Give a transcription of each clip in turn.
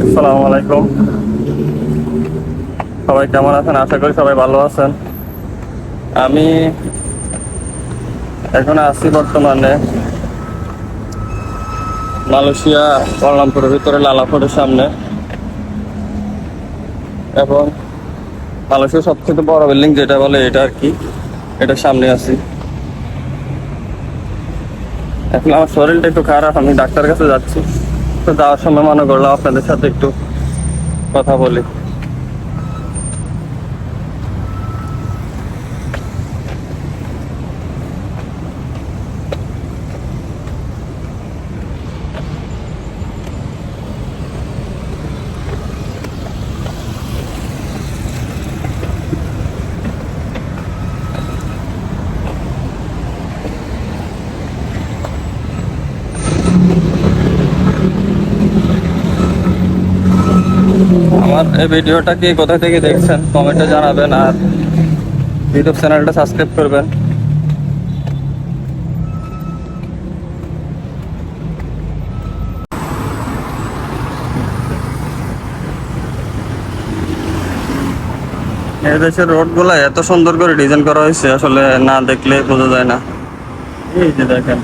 আসসালামু আলাইকুম। সবাই কেমন আছেন? আশা করি সবাই ভালো আছেন। আমি এখন আছি বর্তমানে মালয়েশিয়া কুয়ালালামপুরের ভিতরে লালাফোর্টের সামনে, এবং মালয়েশিয়ার সবচেয়ে বড় বিল্ডিং যেটা বলে এটা আর কি, এটার সামনে আছি। এখন আমার শরীরটা একটু খারাপ, আমি ডাক্তারের কাছে যাচ্ছি। তো যাওয়ার সময় মনে করলাম আপনাদের সাথে একটু কথা বলি। আমার এই ভিডিওটা কি কোথা থেকে দেখছেন কমেন্টে জানাবেন, আর ইউটিউব চ্যানেলটা সাবস্ক্রাইব করবেন। এই দেশের রোড গুলা এত সুন্দর করে ডিজাইন করা হয়েছে, আসলে না দেখলে বোঝা যায় না। এই যে দেখেন,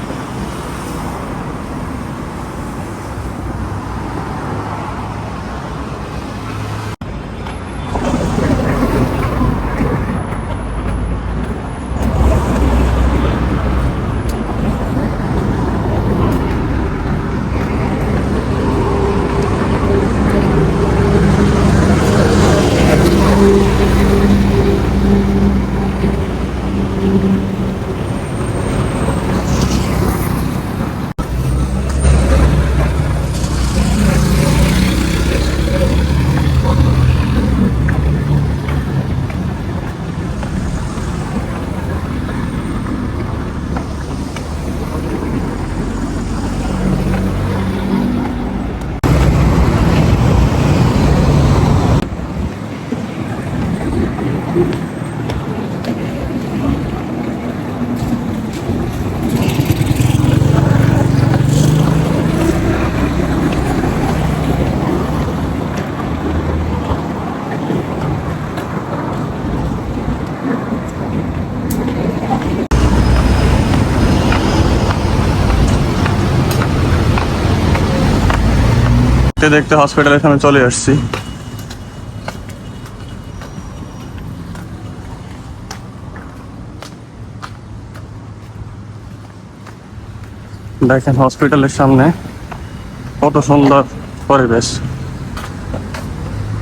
দেখতে দেখতে হসপিটালের সামনে চলে আসছি। দেখেন হসপিটালের সামনে কত সুন্দর পরিবেশ।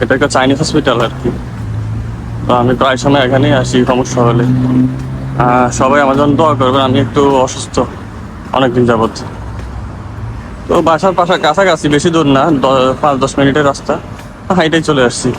এটা একটা চাইনিজ হসপিটাল আর কি। তো আমি প্রায় সময় এখানেই আসি সমস্যা হলে। সবাই আমার জন্য দোয়া করবেন, আমি একটু অসুস্থ অনেকদিন যাবৎ। তো বাসার কাছাকাছি, বেশি দূর না, 5-10 মিনিটের রাস্তা, হাইটাই চলে আসছি।